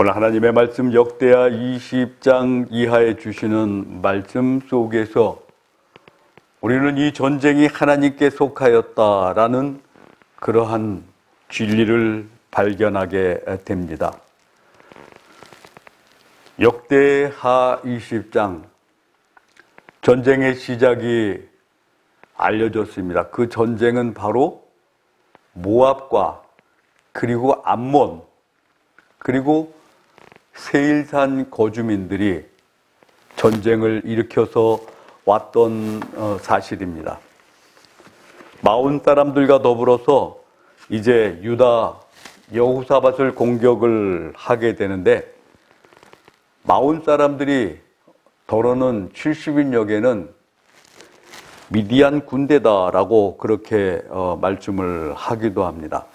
오늘 하나님의 말씀 역대하 20장 이하에 주시는 말씀 속에서 우리는 이 전쟁이 하나님께 속하였다라는 그러한 진리를 발견하게 됩니다. 역대하 20장 전쟁의 시작이 알려졌습니다. 그 전쟁은 바로 모압과 그리고 암몬 그리고 세일산 거주민들이 전쟁을 일으켜서 왔던 사실입니다. 마온 사람들과 더불어서 이제 유다 여호사밧을 공격을 하게 되는데 마온 사람들이 더러는 70인역에는 미디안 군대다라고 그렇게 말씀을 하기도 합니다.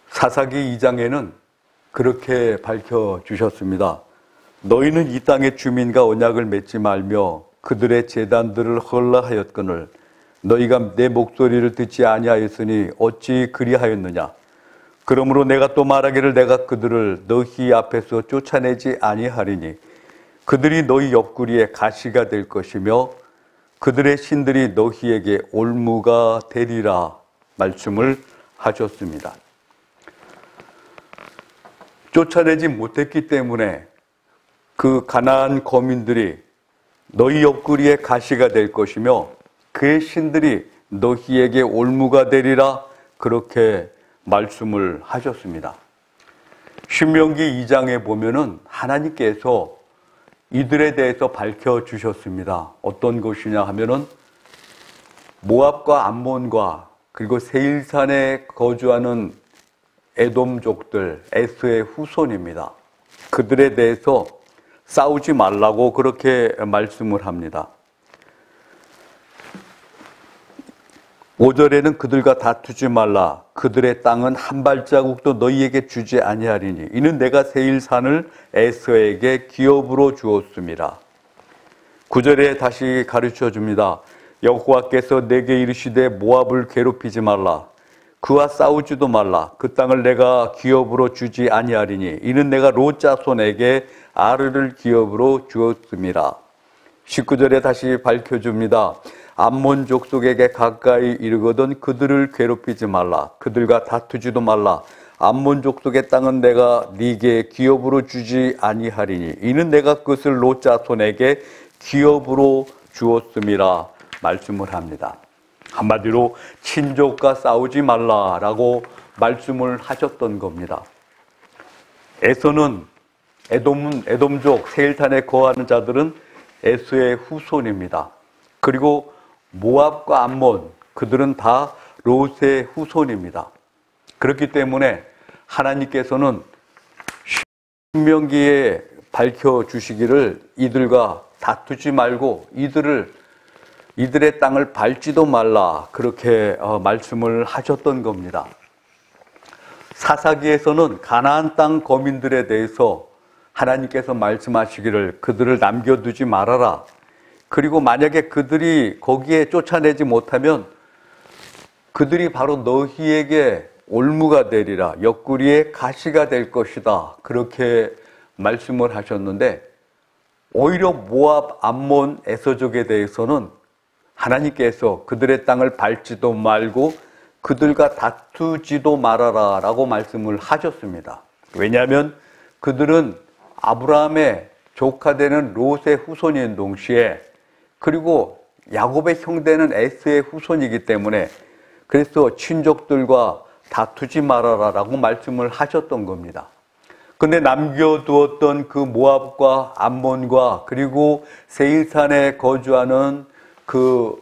사사기 2장에는 그렇게 밝혀주셨습니다. 너희는 이 땅의 주민과 언약을 맺지 말며 그들의 제단들을 헐라하였거늘 너희가 내 목소리를 듣지 아니하였으니 어찌 그리하였느냐. 그러므로 내가 또 말하기를 내가 그들을 너희 앞에서 쫓아내지 아니하리니 그들이 너희 옆구리에 가시가 될 것이며 그들의 신들이 너희에게 올무가 되리라 말씀을 하셨습니다. 쫓아내지 못했기 때문에 그 가나안 거민들이 너희 옆구리에 가시가 될 것이며 그의 신들이 너희에게 올무가 되리라 그렇게 말씀을 하셨습니다. 신명기 2장에 보면은 하나님께서 이들에 대해서 밝혀주셨습니다. 어떤 것이냐 하면은 모압과 암몬과 그리고 세일산에 거주하는 에돔족들, 에스의 후손입니다. 그들에 대해서 싸우지 말라고 그렇게 말씀을 합니다. 5절에는 그들과 다투지 말라. 그들의 땅은 한 발자국도 너희에게 주지 아니하리니 이는 내가 세일산을 에스에게 기업으로 주었습니다. 9절에 다시 가르쳐 줍니다. 여호와께서 내게 이르시되 모압을 괴롭히지 말라. 그와 싸우지도 말라. 그 땅을 내가 기업으로 주지 아니하리니 이는 내가 롯 자손에게 아르를 기업으로 주었습니다. 19절에 다시 밝혀줍니다. 암몬 족속에게 가까이 이르거든 그들을 괴롭히지 말라. 그들과 다투지도 말라. 암몬 족속의 땅은 내가 네게 기업으로 주지 아니하리니 이는 내가 그것을 롯 자손에게 기업으로 주었음이라 말씀을 합니다. 한마디로 친족과 싸우지 말라라고 말씀을 하셨던 겁니다. 에서는 에돔족 세일산에 거하는 자들은 에스의 후손입니다. 그리고 모압과 암몬 그들은 다 롯의 후손입니다. 그렇기 때문에 하나님께서는 신명기에 밝혀주시기를 이들과 다투지 말고 이들의 땅을 밟지도 말라 그렇게 말씀을 하셨던 겁니다. 사사기에서는 가나안 땅 거민들에 대해서 하나님께서 말씀하시기를 그들을 남겨두지 말아라. 그리고 만약에 그들이 거기에 쫓아내지 못하면 그들이 바로 너희에게 올무가 되리라. 옆구리에 가시가 될 것이다. 그렇게 말씀을 하셨는데 오히려 모압, 암몬, 에서족에 대해서는 하나님께서 그들의 땅을 밟지도 말고 그들과 다투지도 말아라 라고 말씀을 하셨습니다. 왜냐하면 그들은 아브라함의 조카되는 롯의 후손인 동시에 그리고 야곱의 형되는 에스의 후손이기 때문에 그래서 친족들과 다투지 말아라 라고 말씀을 하셨던 겁니다. 근데 남겨두었던 그 모압과 암몬과 그리고 세일산에 거주하는 그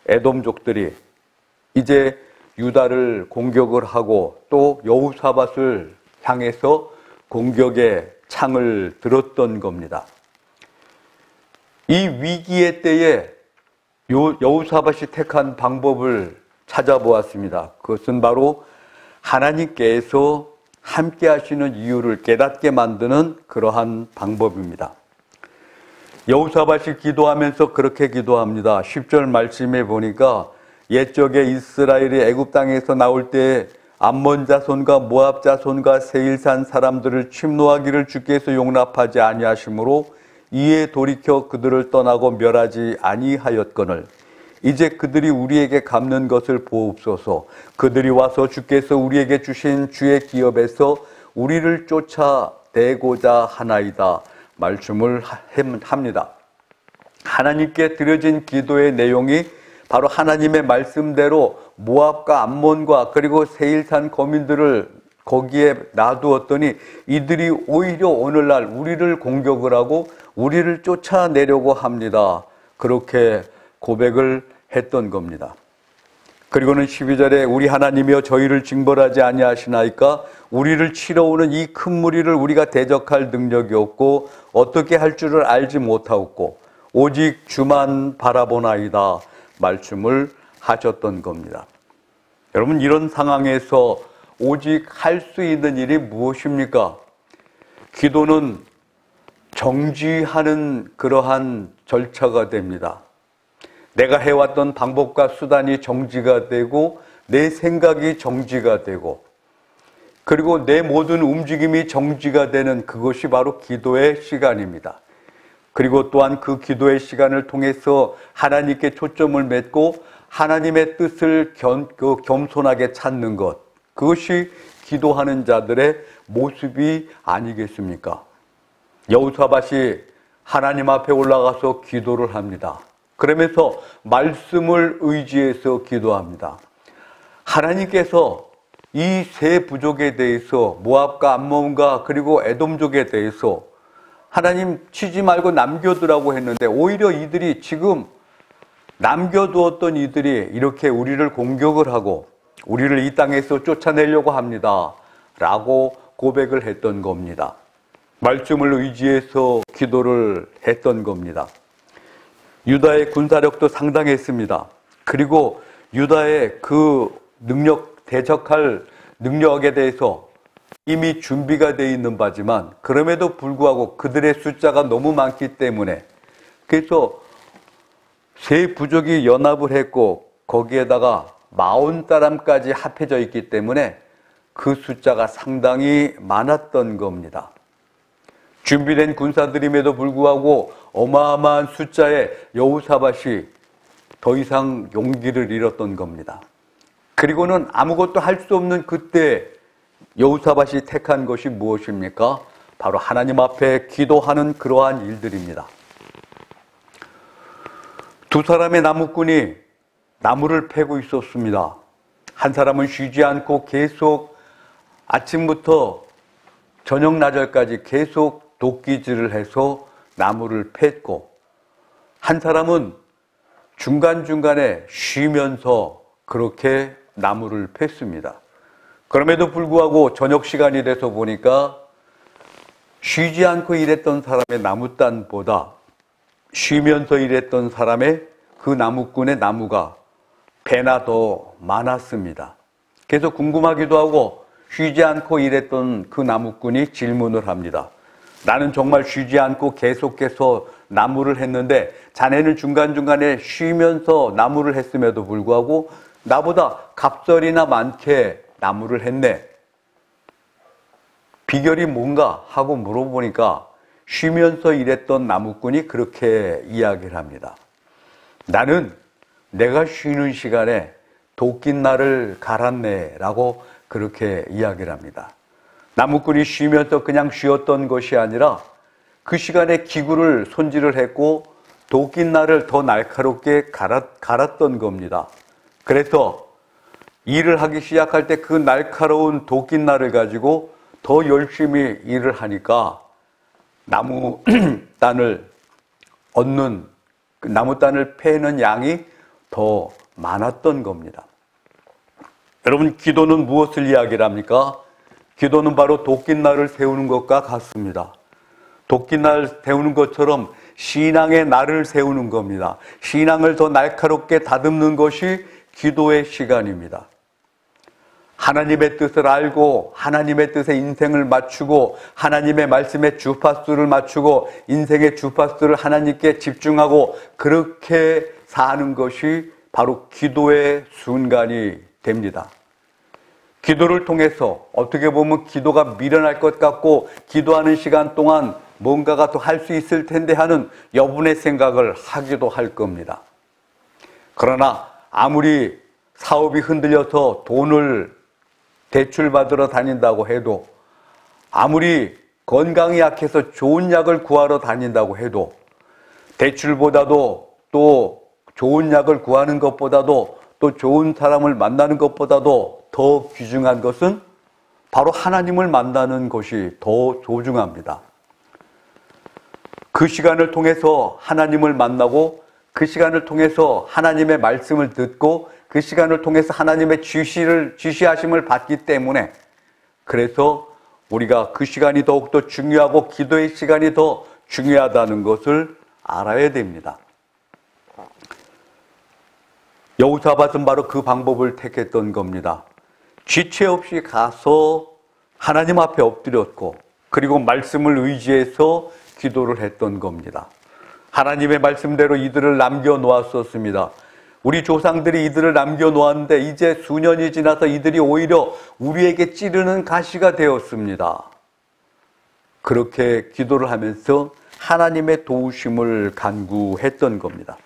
에돔족들이 이제 유다를 공격을 하고 또 여호사밧을 향해서 공격의 창을 들었던 겁니다. 이 위기의 때에 여호사밧이 택한 방법을 찾아보았습니다. 그것은 바로 하나님께서 함께 하시는 이유를 깨닫게 만드는 그러한 방법입니다. 여호사밧이 기도하면서 그렇게 기도합니다. 10절 말씀에 보니까 옛적에 이스라엘이 애굽 땅에서 나올 때 암몬 자손과 모압 자손과 세일산 사람들을 침노하기를 주께서 용납하지 아니하심으로 이에 돌이켜 그들을 떠나고 멸하지 아니하였거늘 이제 그들이 우리에게 갚는 것을 보옵소서. 그들이 와서 주께서 우리에게 주신 주의 기업에서 우리를 쫓아내고자 하나이다 말씀을 합니다. 하나님께 드려진 기도의 내용이 바로 하나님의 말씀대로 모압과 암몬과 그리고 세일산 거민들을 거기에 놔두었더니 이들이 오히려 오늘날 우리를 공격을 하고 우리를 쫓아내려고 합니다. 그렇게 고백을 했던 겁니다. 그리고는 12절에 우리 하나님이여 저희를 징벌하지 아니하시나이까 우리를 치러 오는 이 큰 무리를 우리가 대적할 능력이 없고 어떻게 할 줄을 알지 못하옵고 오직 주만 바라보나이다 말씀을 하셨던 겁니다. 여러분, 이런 상황에서 오직 할 수 있는 일이 무엇입니까? 기도는 정지하는 그러한 절차가 됩니다. 내가 해왔던 방법과 수단이 정지가 되고 내 생각이 정지가 되고 그리고 내 모든 움직임이 정지가 되는 그것이 바로 기도의 시간입니다. 그리고 또한 그 기도의 시간을 통해서 하나님께 초점을 맺고 하나님의 뜻을 겸손하게 찾는 것, 그것이 기도하는 자들의 모습이 아니겠습니까? 여호사밧이 하나님 앞에 올라가서 기도를 합니다. 그러면서 말씀을 의지해서 기도합니다. 하나님께서 이 세 부족에 대해서 모압과 암몬과 그리고 에돔족에 대해서 하나님 치지 말고 남겨두라고 했는데 오히려 이들이 지금 남겨두었던 이들이 이렇게 우리를 공격을 하고 우리를 이 땅에서 쫓아내려고 합니다 라고 고백을 했던 겁니다. 말씀을 의지해서 기도를 했던 겁니다. 유다의 군사력도 상당했습니다. 그리고 유다의 그 대적할 능력에 대해서 이미 준비가 되어 있는 바지만 그럼에도 불구하고 그들의 숫자가 너무 많기 때문에 그래서 세 부족이 연합을 했고 거기에다가 40사람까지 합해져 있기 때문에 그 숫자가 상당히 많았던 겁니다. 준비된 군사들임에도 불구하고 어마어마한 숫자의 여호사밧이 더 이상 용기를 잃었던 겁니다. 그리고는 아무것도 할 수 없는 그때 여호사밧이 택한 것이 무엇입니까? 바로 하나님 앞에 기도하는 그러한 일들입니다. 두 사람의 나무꾼이 나무를 패고 있었습니다. 한 사람은 쉬지 않고 계속 아침부터 저녁 나절까지 계속 도끼질을 해서 나무를 팼고 한 사람은 중간중간에 쉬면서 그렇게 나무를 팼습니다. 그럼에도 불구하고 저녁 시간이 돼서 보니까 쉬지 않고 일했던 사람의 나무단보다 쉬면서 일했던 사람의 그 나무꾼의 나무가 배나 더 많았습니다. 그래서 궁금하기도 하고 쉬지 않고 일했던 그 나무꾼이 질문을 합니다. 나는 정말 쉬지 않고 계속해서 나무를 했는데 자네는 중간중간에 쉬면서 나무를 했음에도 불구하고 나보다 갑절이나 많게 나무를 했네. 비결이 뭔가 하고 물어보니까 쉬면서 일했던 나무꾼이 그렇게 이야기를 합니다. 나는 내가 쉬는 시간에 도끼날을 갈았네 라고 그렇게 이야기를 합니다. 나무꾼이 쉬면서 그냥 쉬었던 것이 아니라 그 시간에 기구를 손질을 했고 도끼날을 더 날카롭게 갈았던 겁니다. 그래서 일을 하기 시작할 때 그 날카로운 도끼날을 가지고 더 열심히 일을 하니까 나무단을 얻는, 나무단을 패는 양이 더 많았던 겁니다. 여러분, 기도는 무엇을 이야기를 합니까? 기도는 바로 도끼날을 세우는 것과 같습니다. 도끼날 세우는 것처럼 신앙의 날을 세우는 겁니다. 신앙을 더 날카롭게 다듬는 것이 기도의 시간입니다. 하나님의 뜻을 알고 하나님의 뜻에 인생을 맞추고 하나님의 말씀에 주파수를 맞추고 인생의 주파수를 하나님께 집중하고 그렇게 사는 것이 바로 기도의 순간이 됩니다. 기도를 통해서 어떻게 보면 기도가 미련할 것 같고 기도하는 시간 동안 뭔가가 더 할 수 있을 텐데 하는 여분의 생각을 하기도 할 겁니다. 그러나 아무리 사업이 흔들려서 돈을 대출받으러 다닌다고 해도, 아무리 건강이 약해서 좋은 약을 구하러 다닌다고 해도, 대출보다도 또 좋은 약을 구하는 것보다도 또 좋은 사람을 만나는 것보다도 더 귀중한 것은 바로 하나님을 만나는 것이 더 소중합니다. 그 시간을 통해서 하나님을 만나고 그 시간을 통해서 하나님의 말씀을 듣고 그 시간을 통해서 하나님의 지시하심을 받기 때문에, 그래서 우리가 그 시간이 더욱더 중요하고 기도의 시간이 더 중요하다는 것을 알아야 됩니다. 여호사밧은 바로 그 방법을 택했던 겁니다. 지체 없이 가서 하나님 앞에 엎드렸고 그리고 말씀을 의지해서 기도를 했던 겁니다. 하나님의 말씀대로 이들을 남겨놓았었습니다. 우리 조상들이 이들을 남겨놓았는데 이제 수년이 지나서 이들이 오히려 우리에게 찌르는 가시가 되었습니다. 그렇게 기도를 하면서 하나님의 도우심을 간구했던 겁니다.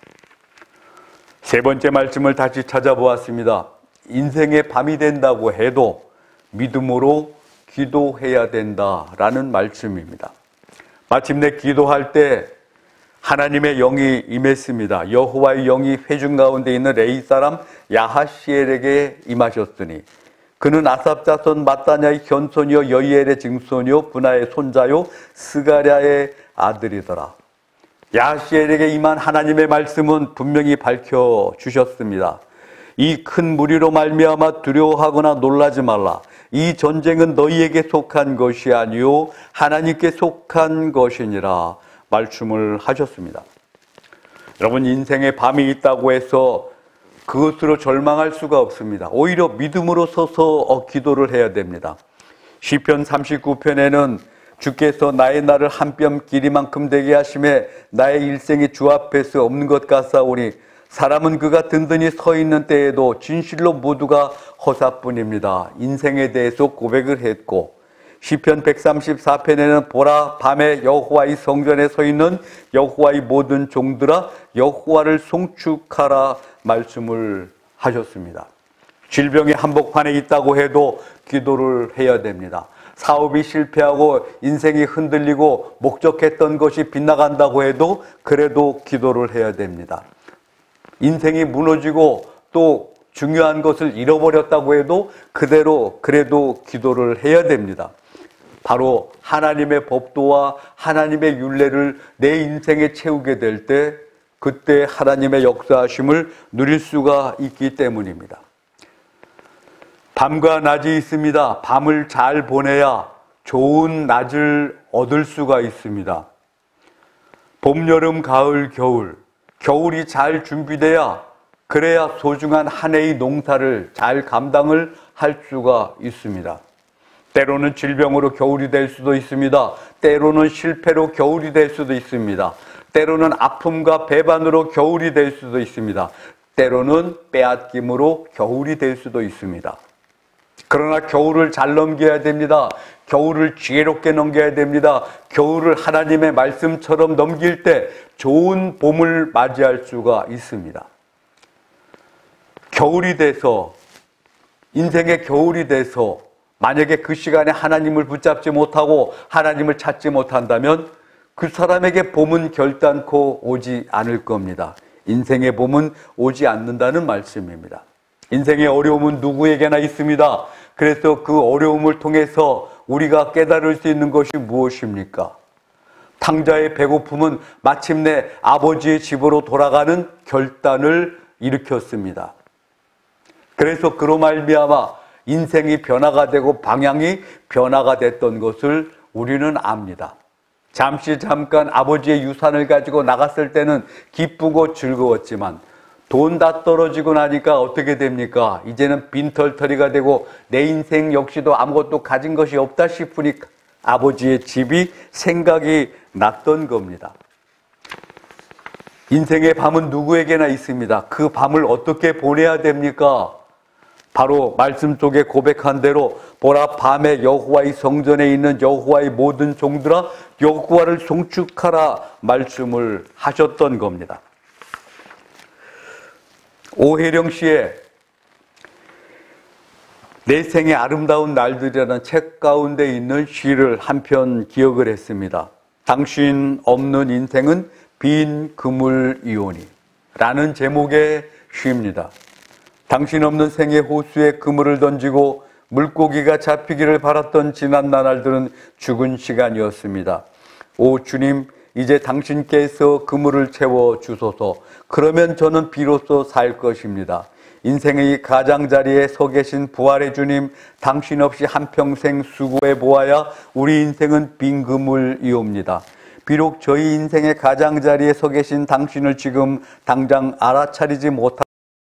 세 번째 말씀을 다시 찾아보았습니다. 인생의 밤이 된다고 해도 믿음으로 기도해야 된다라는 말씀입니다. 마침내 기도할 때 하나님의 영이 임했습니다. 여호와의 영이 회중 가운데 있는 레위 사람 야하시엘에게 임하셨으니 그는 아삽 자손 마따냐의 현손이요 여이엘의 증손이요 분하의 손자요 스가랴의 아들이더라. 야하시엘에게 임한 하나님의 말씀은 분명히 밝혀주셨습니다. 이 큰 무리로 말미암아 두려워하거나 놀라지 말라. 이 전쟁은 너희에게 속한 것이 아니요 하나님께 속한 것이니라 말씀을 하셨습니다. 여러분, 인생에 밤이 있다고 해서 그것으로 절망할 수가 없습니다. 오히려 믿음으로 서서 기도를 해야 됩니다. 시편 39편에는 주께서 나의 날을 한 뼘 길이만큼 되게 하심에 나의 일생이 주 앞에서 없는 것 같사오니 사람은 그가 든든히 서 있는 때에도 진실로 모두가 허사뿐입니다. 인생에 대해서 고백을 했고, 시편 134편에는 보라 밤에 여호와의 성전에 서 있는 여호와의 모든 종들아 여호와를 송축하라 말씀을 하셨습니다. 질병이 한복판에 있다고 해도 기도를 해야 됩니다. 사업이 실패하고 인생이 흔들리고 목적했던 것이 빗나간다고 해도 그래도 기도를 해야 됩니다. 인생이 무너지고 또 중요한 것을 잃어버렸다고 해도 그래도 기도를 해야 됩니다. 바로 하나님의 법도와 하나님의 율례를 내 인생에 채우게 될 때 그때 하나님의 역사하심을 누릴 수가 있기 때문입니다. 밤과 낮이 있습니다. 밤을 잘 보내야 좋은 낮을 얻을 수가 있습니다. 봄, 여름, 가을, 겨울, 겨울이 잘 준비돼야 그래야 소중한 한 해의 농사를 잘 감당을 할 수가 있습니다. 때로는 질병으로 겨울이 될 수도 있습니다. 때로는 실패로 겨울이 될 수도 있습니다. 때로는 아픔과 배반으로 겨울이 될 수도 있습니다. 때로는 빼앗김으로 겨울이 될 수도 있습니다. 그러나 겨울을 잘 넘겨야 됩니다. 겨울을 지혜롭게 넘겨야 됩니다. 겨울을 하나님의 말씀처럼 넘길 때 좋은 봄을 맞이할 수가 있습니다. 겨울이 돼서, 인생의 겨울이 돼서 만약에 그 시간에 하나님을 붙잡지 못하고 하나님을 찾지 못한다면 그 사람에게 봄은 결단코 오지 않을 겁니다. 인생의 봄은 오지 않는다는 말씀입니다. 인생의 어려움은 누구에게나 있습니다. 그래서 그 어려움을 통해서 우리가 깨달을 수 있는 것이 무엇입니까? 탕자의 배고픔은 마침내 아버지의 집으로 돌아가는 결단을 일으켰습니다. 그래서 그로 말미암아 인생이 변화가 되고 방향이 변화가 됐던 것을 우리는 압니다. 잠깐 아버지의 유산을 가지고 나갔을 때는 기쁘고 즐거웠지만 돈 다 떨어지고 나니까 어떻게 됩니까? 이제는 빈털터리가 되고 내 인생 역시도 아무것도 가진 것이 없다 싶으니 아버지의 집이 생각이 났던 겁니다. 인생의 밤은 누구에게나 있습니다. 그 밤을 어떻게 보내야 됩니까? 바로 말씀 속에 고백한 대로 보라 밤에 여호와의 성전에 있는 여호와의 모든 종들아 여호와를 송축하라 말씀을 하셨던 겁니다. 오혜령 씨의 내 생의 아름다운 날들이라는 책 가운데 있는 시를 한 편 기억을 했습니다. 당신 없는 인생은 빈 그물이오니 라는 제목의 시입니다. 당신 없는 생의 호수에 그물을 던지고 물고기가 잡히기를 바랐던 지난 나날들은 죽은 시간이었습니다. 오 주님, 이제 당신께서 그물을 채워 주소서. 그러면 저는 비로소 살 것입니다. 인생의 가장자리에 서 계신 부활의 주님, 당신 없이 한평생 수고해 보아야 우리 인생은 빈 그물이옵니다. 비록 저희 인생의 가장자리에 서 계신 당신을 지금 당장 알아차리지 못한다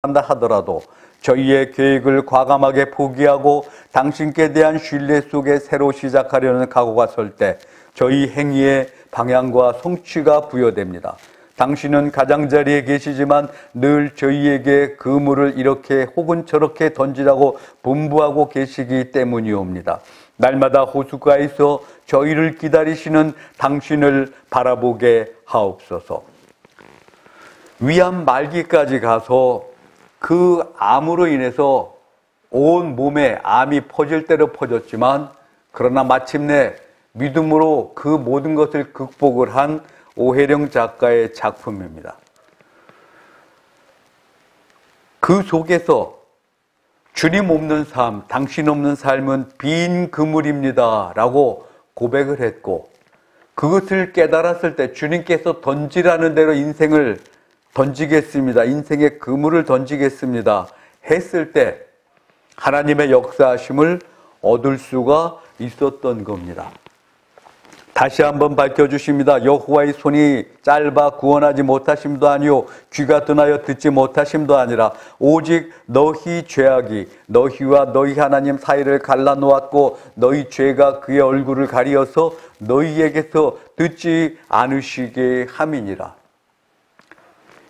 하더라도 저희의 계획을 과감하게 포기하고 당신께 대한 신뢰 속에 새로 시작하려는 각오가 설 때 저희 행위에 방향과 성취가 부여됩니다. 당신은 가장자리에 계시지만 늘 저희에게 그물을 이렇게 혹은 저렇게 던지라고 분부하고 계시기 때문이옵니다. 날마다 호숫가에서 저희를 기다리시는 당신을 바라보게 하옵소서. 위암 말기까지 가서 그 암으로 인해서 온 몸에 암이 퍼질 대로 퍼졌지만 그러나 마침내 믿음으로 그 모든 것을 극복을 한 오혜령 작가의 작품입니다. 그 속에서 주님 없는 삶, 당신 없는 삶은 빈 그물입니다 라고 고백을 했고 그것을 깨달았을 때 주님께서 던지라는 대로 인생을 던지겠습니다. 인생의 그물을 던지겠습니다. 했을 때 하나님의 역사하심을 얻을 수가 있었던 겁니다. 다시 한번 밝혀주십니다. 여호와의 손이 짧아 구원하지 못하심도 아니요 귀가 둔하여 듣지 못하심도 아니라 오직 너희 죄악이 너희와 너희 하나님 사이를 갈라놓았고 너희 죄가 그의 얼굴을 가리어서 너희에게서 듣지 않으시게 함이니라.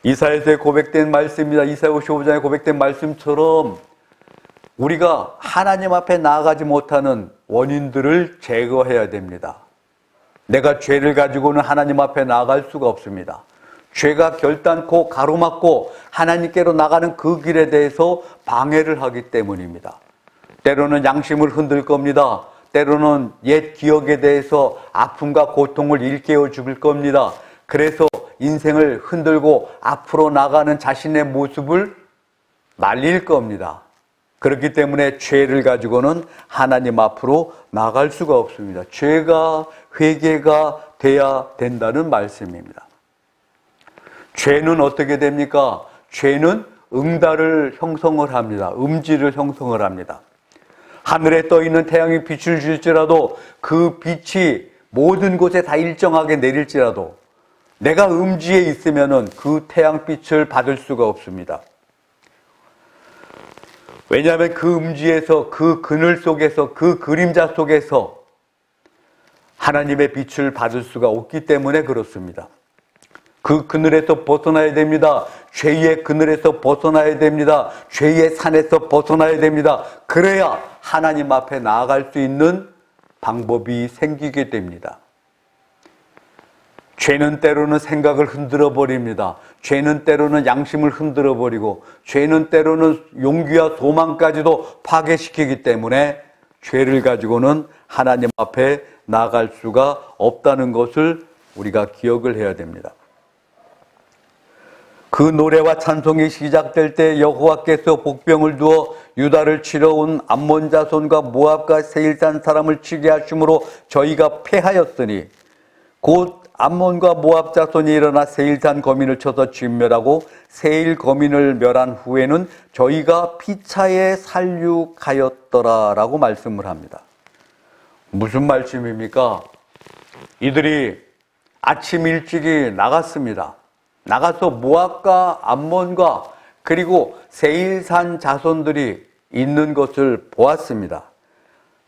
이사야서에 고백된 말씀입니다. 이사야 55장에 고백된 말씀처럼 우리가 하나님 앞에 나아가지 못하는 원인들을 제거해야 됩니다. 내가 죄를 가지고는 하나님 앞에 나아갈 수가 없습니다. 죄가 결단코 가로막고 하나님께로 나가는 그 길에 대해서 방해를 하기 때문입니다. 때로는 양심을 흔들 겁니다. 때로는 옛 기억에 대해서 아픔과 고통을 일깨워 줄 겁니다. 그래서 인생을 흔들고 앞으로 나가는 자신의 모습을 말릴 겁니다. 그렇기 때문에 죄를 가지고는 하나님 앞으로 나갈 수가 없습니다. 죄가 회개가 돼야 된다는 말씀입니다. 죄는 어떻게 됩니까? 죄는 응달을 형성을 합니다. 음지를 형성을 합니다. 하늘에 떠 있는 태양이 빛을 줄지라도 그 빛이 모든 곳에 다 일정하게 내릴지라도 내가 음지에 있으면은 그 태양빛을 받을 수가 없습니다. 왜냐하면 그 음지에서 그 그늘 속에서 그 그림자 속에서 하나님의 빛을 받을 수가 없기 때문에 그렇습니다. 그 그늘에서 벗어나야 됩니다. 죄의 그늘에서 벗어나야 됩니다. 죄의 산에서 벗어나야 됩니다. 그래야 하나님 앞에 나아갈 수 있는 방법이 생기게 됩니다. 죄는 때로는 생각을 흔들어 버립니다. 죄는 때로는 양심을 흔들어 버리고 죄는 때로는 용기와 소망까지도 파괴시키기 때문에 죄를 가지고는 하나님 앞에 나아갈 수가 없다는 것을 우리가 기억을 해야 됩니다. 그 노래와 찬송이 시작될 때 여호와께서 복병을 두어 유다를 치러 온 암몬 자손과 모압과 세일산 사람을 치게 하심으로 저희가 패하였으니 곧 암몬과 모압 자손이 일어나 세일산 거민을 쳐서 진멸하고 세일 거민을 멸한 후에는 저희가 피차에 살육하였더라라고 말씀을 합니다. 무슨 말씀입니까? 이들이 아침 일찍이 나갔습니다. 나가서 모압과 암몬과 그리고 세일산 자손들이 있는 것을 보았습니다.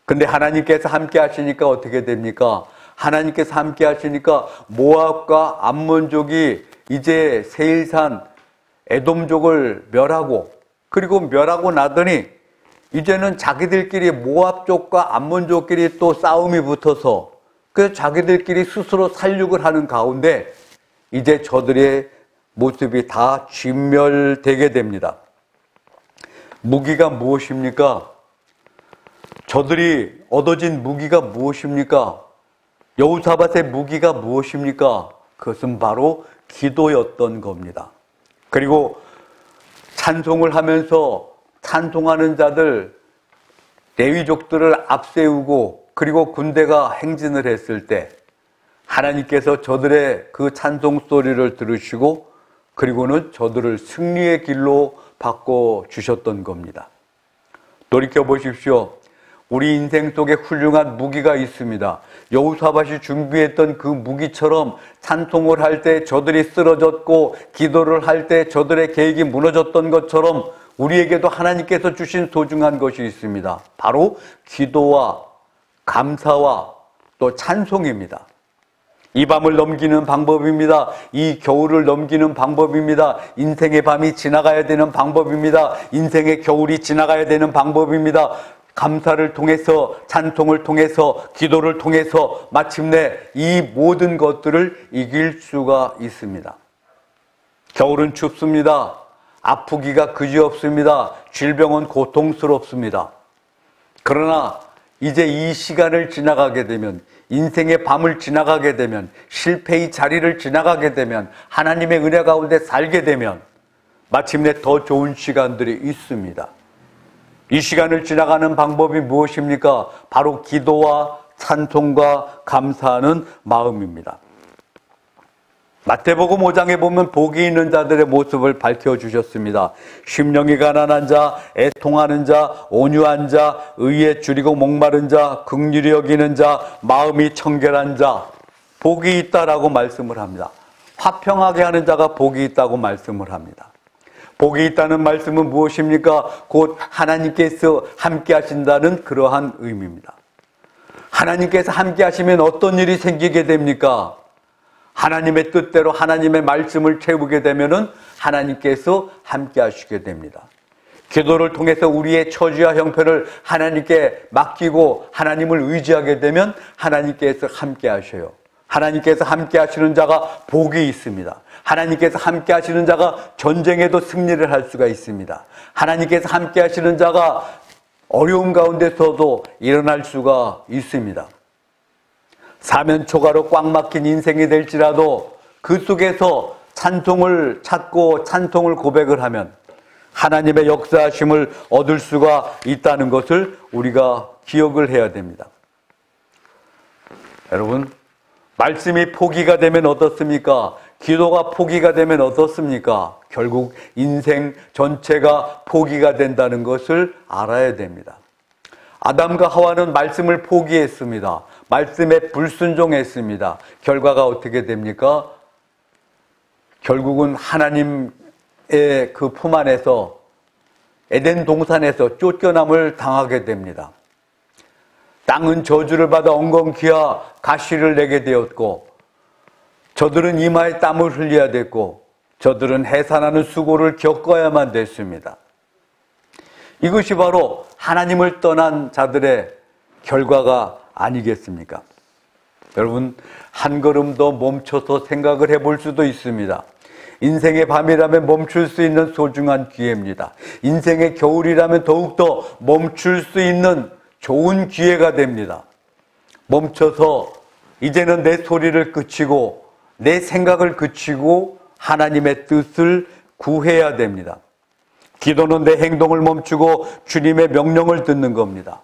근데 하나님께서 함께 하시니까 어떻게 됩니까? 하나님께서 함께 하시니까 모압과 암몬족이 이제 세일산 에돔족을 멸하고 그리고 멸하고 나더니 이제는 자기들끼리 모압 족과 암몬 족끼리 또 싸움이 붙어서 그래서 자기들끼리 스스로 살육을 하는 가운데 이제 저들의 모습이 다 진멸되게 됩니다. 무기가 무엇입니까? 저들이 얻어진 무기가 무엇입니까? 여호사밧의 무기가 무엇입니까? 그것은 바로 기도였던 겁니다. 그리고 찬송을 하면서 찬송하는 자들, 레위족들을 앞세우고 그리고 군대가 행진을 했을 때 하나님께서 저들의 그 찬송 소리를 들으시고 그리고는 저들을 승리의 길로 바꿔주셨던 겁니다. 돌이켜보십시오. 우리 인생 속에 훌륭한 무기가 있습니다. 여호사밧이 준비했던 그 무기처럼 찬송을 할 때 저들이 쓰러졌고 기도를 할 때 저들의 계획이 무너졌던 것처럼 우리에게도 하나님께서 주신 소중한 것이 있습니다. 바로 기도와 감사와 또 찬송입니다. 이 밤을 넘기는 방법입니다. 이 겨울을 넘기는 방법입니다. 인생의 밤이 지나가야 되는 방법입니다. 인생의 겨울이 지나가야 되는 방법입니다. 감사를 통해서, 찬송을 통해서, 기도를 통해서 마침내 이 모든 것들을 이길 수가 있습니다. 겨울은 춥습니다. 아프기가 그지없습니다. 질병은 고통스럽습니다. 그러나 이제 이 시간을 지나가게 되면, 인생의 밤을 지나가게 되면, 실패의 자리를 지나가게 되면, 하나님의 은혜 가운데 살게 되면 마침내 더 좋은 시간들이 있습니다. 이 시간을 지나가는 방법이 무엇입니까? 바로 기도와 찬송과 감사하는 마음입니다. 마태복음 5장에 보면 복이 있는 자들의 모습을 밝혀주셨습니다. 심령이 가난한 자, 애통하는 자, 온유한 자, 의에 줄이고 목마른 자, 긍휼히 여기는 자, 마음이 청결한 자, 복이 있다라고 말씀을 합니다. 화평하게 하는 자가 복이 있다고 말씀을 합니다. 복이 있다는 말씀은 무엇입니까? 곧 하나님께서 함께 하신다는 그러한 의미입니다. 하나님께서 함께 하시면 어떤 일이 생기게 됩니까? 하나님의 뜻대로 하나님의 말씀을 채우게 되면은 하나님께서 함께 하시게 됩니다. 기도를 통해서 우리의 처지와 형편을 하나님께 맡기고 하나님을 의지하게 되면 하나님께서 함께 하셔요. 하나님께서 함께 하시는 자가 복이 있습니다. 하나님께서 함께 하시는 자가 전쟁에도 승리를 할 수가 있습니다. 하나님께서 함께 하시는 자가 어려움 가운데서도 일어날 수가 있습니다. 사면초가로 꽉 막힌 인생이 될지라도 그 속에서 찬송을 찾고 찬송을 고백을 하면 하나님의 역사하심을 얻을 수가 있다는 것을 우리가 기억을 해야 됩니다. 여러분, 말씀이 포기가 되면 어떻습니까? 기도가 포기가 되면 어떻습니까? 결국 인생 전체가 포기가 된다는 것을 알아야 됩니다. 아담과 하와는 말씀을 포기했습니다. 말씀에 불순종했습니다. 결과가 어떻게 됩니까? 결국은 하나님의 그 품 안에서 에덴 동산에서 쫓겨남을 당하게 됩니다. 땅은 저주를 받아 엉겅퀴와 가시를 내게 되었고 저들은 이마에 땀을 흘려야 됐고 저들은 해산하는 수고를 겪어야만 됐습니다. 이것이 바로 하나님을 떠난 자들의 결과가 아니겠습니까? 여러분, 한 걸음 더 멈춰서 생각을 해볼 수도 있습니다. 인생의 밤이라면 멈출 수 있는 소중한 기회입니다. 인생의 겨울이라면 더욱더 멈출 수 있는 좋은 기회가 됩니다. 멈춰서 이제는 내 소리를 그치고 내 생각을 그치고 하나님의 뜻을 구해야 됩니다. 기도는 내 행동을 멈추고 주님의 명령을 듣는 겁니다.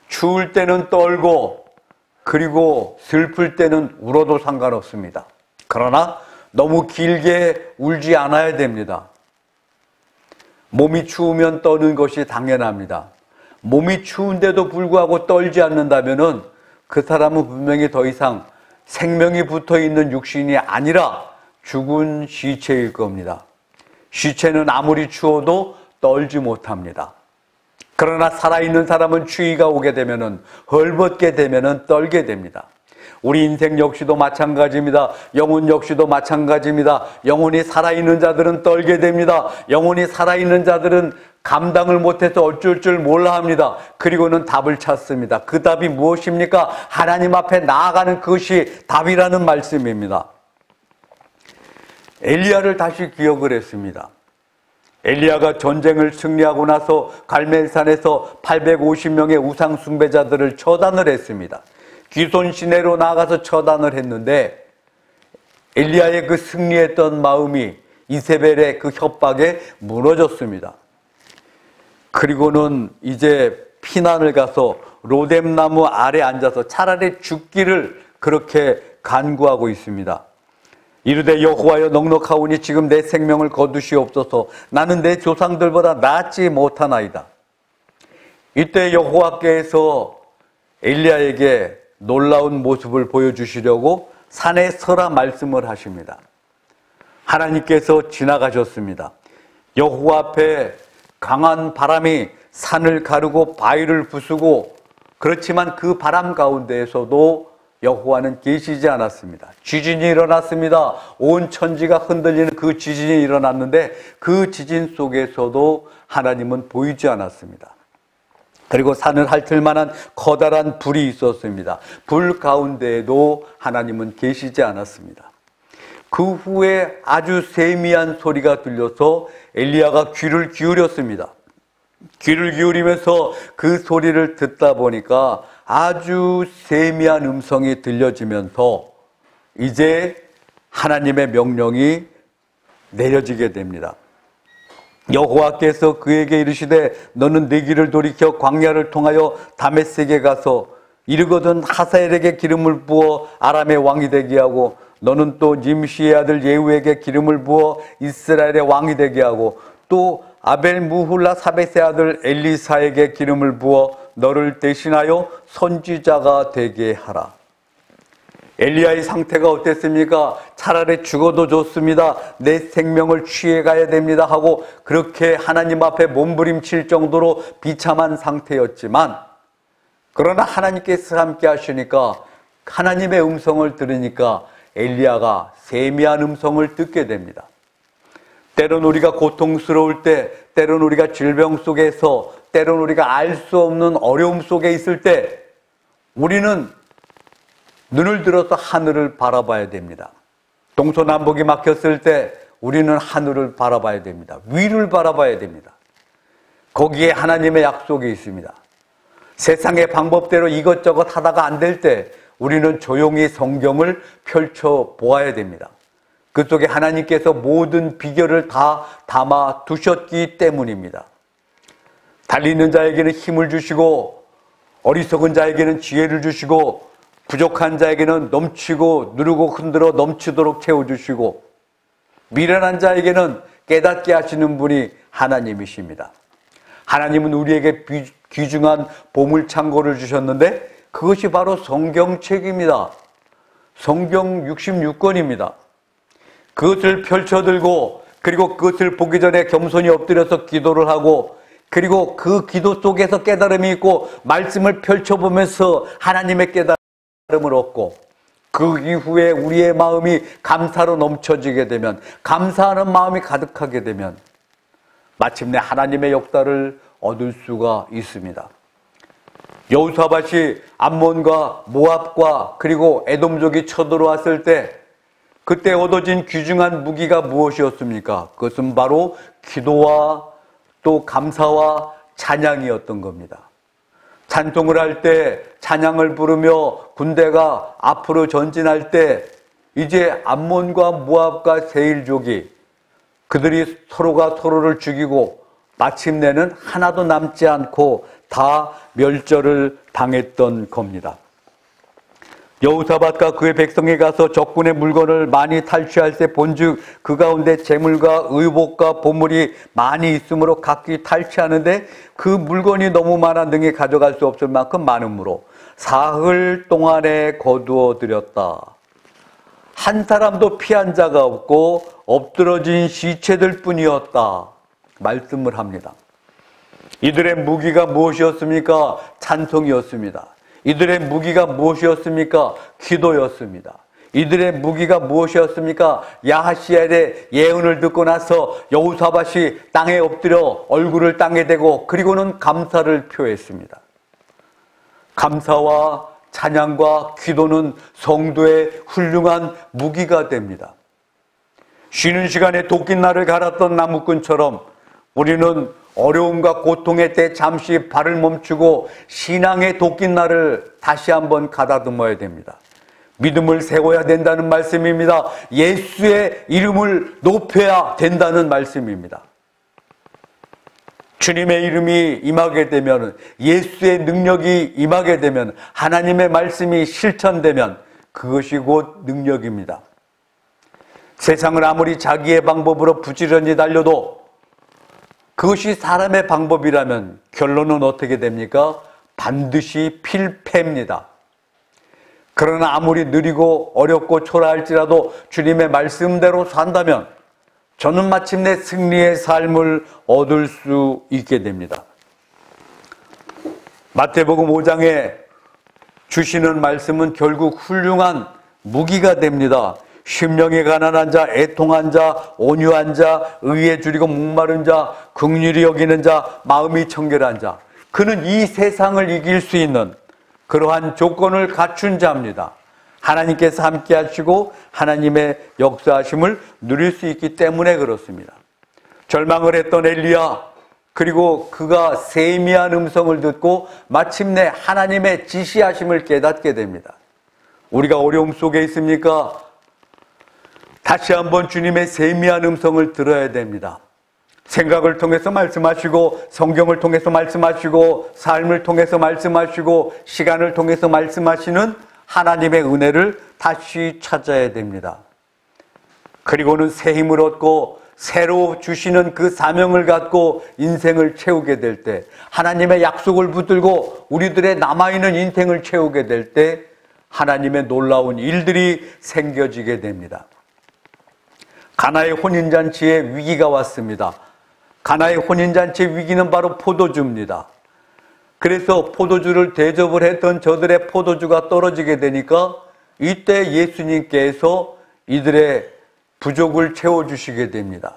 추울 때는 떨고 그리고 슬플 때는 울어도 상관없습니다. 그러나 너무 길게 울지 않아야 됩니다. 몸이 추우면 떠는 것이 당연합니다. 몸이 추운데도 불구하고 떨지 않는다면은 그 사람은 분명히 더 이상 생명이 붙어있는 육신이 아니라 죽은 시체일 겁니다. 시체는 아무리 추워도 떨지 못합니다. 그러나 살아있는 사람은 추위가 오게 되면은 헐벗게 되면은 떨게 됩니다. 우리 인생 역시도 마찬가지입니다. 영혼 역시도 마찬가지입니다. 영혼이 살아있는 자들은 떨게 됩니다. 영혼이 살아있는 자들은 감당을 못해서 어쩔 줄 몰라 합니다. 그리고는 답을 찾습니다. 그 답이 무엇입니까? 하나님 앞에 나아가는 그것이 답이라는 말씀입니다. 엘리야를 다시 기억을 했습니다. 엘리야가 전쟁을 승리하고 나서 갈멜산에서 850명의 우상 숭배자들을 처단을 했습니다. 귀손 시내로 나아가서 처단을 했는데 엘리야의 그 승리했던 마음이 이세벨의 그 협박에 무너졌습니다. 그리고는 이제 피난을 가서 로뎀나무 아래 앉아서 차라리 죽기를 그렇게 간구하고 있습니다. 이르되 여호와여 넉넉하오니 지금 내 생명을 거두시옵소서. 나는 내 조상들보다 낫지 못하나이다. 이때 여호와께서 엘리야에게 놀라운 모습을 보여주시려고 산에 서라 말씀을 하십니다. 하나님께서 지나가셨습니다. 여호와 앞에 강한 바람이 산을 가르고 바위를 부수고, 그렇지만 그 바람 가운데에서도 여호와는 계시지 않았습니다. 지진이 일어났습니다. 온 천지가 흔들리는 그 지진이 일어났는데 그 지진 속에서도 하나님은 보이지 않았습니다. 그리고 산을 핥을 만한 커다란 불이 있었습니다. 불 가운데에도 하나님은 계시지 않았습니다. 그 후에 아주 세미한 소리가 들려서 엘리야가 귀를 기울였습니다. 귀를 기울이면서 그 소리를 듣다 보니까 아주 세미한 음성이 들려지면서 이제 하나님의 명령이 내려지게 됩니다. 여호와께서 그에게 이르시되 너는 네 길을 돌이켜 광야를 통하여 다메섹에 가서 이르거든 하사엘에게 기름을 부어 아람의 왕이 되게 하고 너는 또 nim시의 아들 예후에게 기름을 부어 이스라엘의 왕이 되게 하고 또 아벨 무훌라 사벳의 아들 엘리사에게 기름을 부어 너를 대신하여 선지자가 되게 하라. 엘리야의 상태가 어땠습니까? 차라리 죽어도 좋습니다. 내 생명을 취해가야 됩니다 하고 그렇게 하나님 앞에 몸부림칠 정도로 비참한 상태였지만, 그러나 하나님께서 함께 하시니까, 하나님의 음성을 들으니까 엘리야가 세미한 음성을 듣게 됩니다. 때론 우리가 고통스러울 때, 때론 우리가 질병 속에서, 때론 우리가 알 수 없는 어려움 속에 있을 때 우리는 눈을 들어서 하늘을 바라봐야 됩니다. 동서남북이 막혔을 때 우리는 하늘을 바라봐야 됩니다. 위를 바라봐야 됩니다. 거기에 하나님의 약속이 있습니다. 세상의 방법대로 이것저것 하다가 안 될 때 우리는 조용히 성경을 펼쳐 보아야 됩니다. 그 속에 하나님께서 모든 비결을 다 담아 두셨기 때문입니다. 달리는 자에게는 힘을 주시고, 어리석은 자에게는 지혜를 주시고, 부족한 자에게는 넘치고 누르고 흔들어 넘치도록 채워주시고, 미련한 자에게는 깨닫게 하시는 분이 하나님이십니다. 하나님은 우리에게 귀중한 보물창고를 주셨는데 그것이 바로 성경책입니다. 성경 66권입니다. 그것을 펼쳐들고, 그리고 그것을 보기 전에 겸손히 엎드려서 기도를 하고, 그리고 그 기도 속에서 깨달음이 있고 말씀을 펼쳐보면서 하나님의 깨달음을 얻고, 그 이후에 우리의 마음이 감사로 넘쳐지게 되면, 감사하는 마음이 가득하게 되면 마침내 하나님의 역사를 얻을 수가 있습니다. 여호사밧이 암몬과 모압과 그리고 에돔족이 쳐들어왔을 때 그때 얻어진 귀중한 무기가 무엇이었습니까? 그것은 바로 기도와 또 감사와 찬양이었던 겁니다. 찬송을 할 때, 찬양을 부르며 군대가 앞으로 전진할 때 이제 암몬과 모압과 세일족이 그들이 서로가 서로를 죽이고 마침내는 하나도 남지 않고 다 멸절을 당했던 겁니다. 여호사밧과 그의 백성이 가서 적군의 물건을 많이 탈취할 때 본즉 그 가운데 재물과 의복과 보물이 많이 있으므로 각기 탈취하는데 그 물건이 너무 많아 능히 가져갈 수 없을 만큼 많으므로 사흘 동안에 거두어 들였다. 한 사람도 피한 자가 없고 엎드러진 시체들 뿐이었다 말씀을 합니다. 이들의 무기가 무엇이었습니까? 찬송이었습니다. 이들의 무기가 무엇이었습니까? 기도였습니다. 이들의 무기가 무엇이었습니까? 야하시엘의 예언을 듣고 나서 여호사밧이 땅에 엎드려 얼굴을 땅에 대고 그리고는 감사를 표했습니다. 감사와 찬양과 기도는 성도의 훌륭한 무기가 됩니다. 쉬는 시간에 도끼날을 갈았던 나무꾼처럼 우리는 어려움과 고통의 때 잠시 발을 멈추고 신앙의 도끼날을 다시 한번 가다듬어야 됩니다. 믿음을 세워야 된다는 말씀입니다. 예수의 이름을 높여야 된다는 말씀입니다. 주님의 이름이 임하게 되면, 예수의 능력이 임하게 되면, 하나님의 말씀이 실천되면 그것이 곧 능력입니다. 세상을 아무리 자기의 방법으로 부지런히 달려도 그것이 사람의 방법이라면 결론은 어떻게 됩니까? 반드시 필패입니다. 그러나 아무리 느리고 어렵고 초라할지라도 주님의 말씀대로 산다면 저는 마침내 승리의 삶을 얻을 수 있게 됩니다. 마태복음 5장에 주시는 말씀은 결국 훌륭한 무기가 됩니다. 심령이 가난한 자, 애통한 자, 온유한 자, 의에 줄이고 목마른 자, 긍휼히 여기는 자, 마음이 청결한 자. 그는 이 세상을 이길 수 있는 그러한 조건을 갖춘 자입니다. 하나님께서 함께 하시고 하나님의 역사하심을 누릴 수 있기 때문에 그렇습니다. 절망을 했던 엘리야, 그리고 그가 세미한 음성을 듣고 마침내 하나님의 지시하심을 깨닫게 됩니다. 우리가 어려움 속에 있습니까? 다시 한번 주님의 세미한 음성을 들어야 됩니다. 생각을 통해서 말씀하시고, 성경을 통해서 말씀하시고, 삶을 통해서 말씀하시고, 시간을 통해서 말씀하시는 하나님의 은혜를 다시 찾아야 됩니다. 그리고는 새 힘을 얻고 새로 주시는 그 사명을 갖고 인생을 채우게 될 때, 하나님의 약속을 붙들고 우리들의 남아있는 인생을 채우게 될 때 하나님의 놀라운 일들이 생겨지게 됩니다. 가나의 혼인잔치에 위기가 왔습니다. 가나의 혼인잔치의 위기는 바로 포도주입니다. 그래서 포도주를 대접을 했던 저들의 포도주가 떨어지게 되니까 이때 예수님께서 이들의 부족을 채워주시게 됩니다.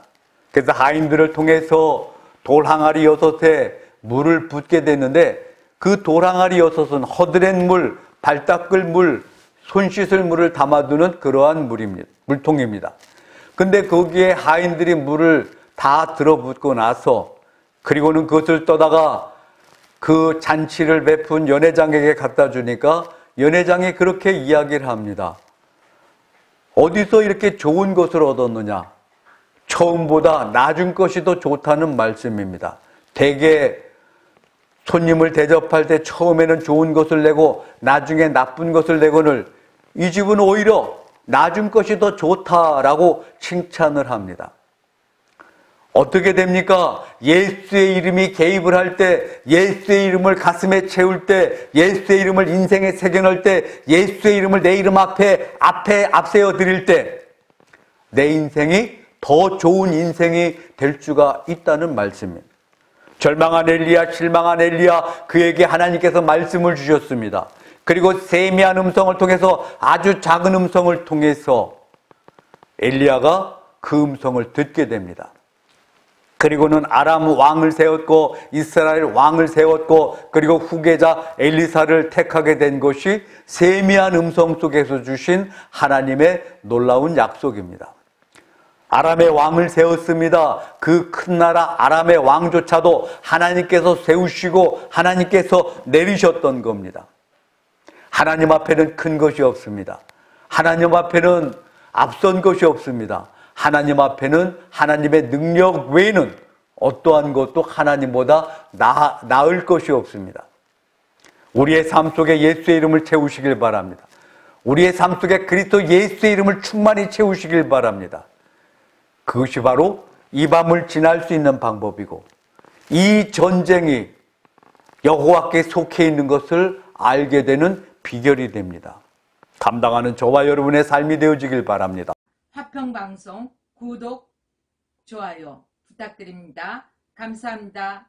그래서 하인들을 통해서 돌항아리 6에 물을 붓게 되는데 그 돌항아리 6은 허드렛 물, 발 닦을 물, 손 씻을 물을 담아두는 그러한 물통입니다. 근데 거기에 하인들이 물을 다 들어붓고 나서 그리고는 그것을 떠다가 그 잔치를 베푼 연회장에게 갖다 주니까 연회장이 그렇게 이야기를 합니다. 어디서 이렇게 좋은 것을 얻었느냐? 처음보다 낮은 것이 더 좋다는 말씀입니다. 대개 손님을 대접할 때 처음에는 좋은 것을 내고 나중에 나쁜 것을 내거늘 이 집은 오히려 낮은 것이 더 좋다라고 칭찬을 합니다. 어떻게 됩니까? 예수의 이름이 개입을 할 때, 예수의 이름을 가슴에 채울 때, 예수의 이름을 인생에 새겨넣을 때, 예수의 이름을 내 이름 앞에 앞세워 드릴 때 내 인생이 더 좋은 인생이 될 수가 있다는 말씀입니다. 절망한 엘리야, 실망한 엘리야, 그에게 하나님께서 말씀을 주셨습니다. 그리고 세미한 음성을 통해서, 아주 작은 음성을 통해서 엘리야가 그 음성을 듣게 됩니다. 그리고는 아람 왕을 세웠고 이스라엘 왕을 세웠고 그리고 후계자 엘리사를 택하게 된 것이 세미한 음성 속에서 주신 하나님의 놀라운 약속입니다. 아람의 왕을 세웠습니다. 그 큰 나라 아람의 왕조차도 하나님께서 세우시고 하나님께서 내리셨던 겁니다. 하나님 앞에는 큰 것이 없습니다. 하나님 앞에는 앞선 것이 없습니다. 하나님 앞에는 하나님의 능력 외에는 어떠한 것도 하나님보다 나을 것이 없습니다. 우리의 삶 속에 예수의 이름을 채우시길 바랍니다. 우리의 삶 속에 그리스도 예수의 이름을 충만히 채우시길 바랍니다. 그것이 바로 이 밤을 지날 수 있는 방법이고 이 전쟁이 여호와께 속해 있는 것을 알게 되는 비결이 됩니다. 감당하는 저와 여러분의 삶이 되어지길 바랍니다. 화평방송 구독, 좋아요 부탁드립니다. 감사합니다.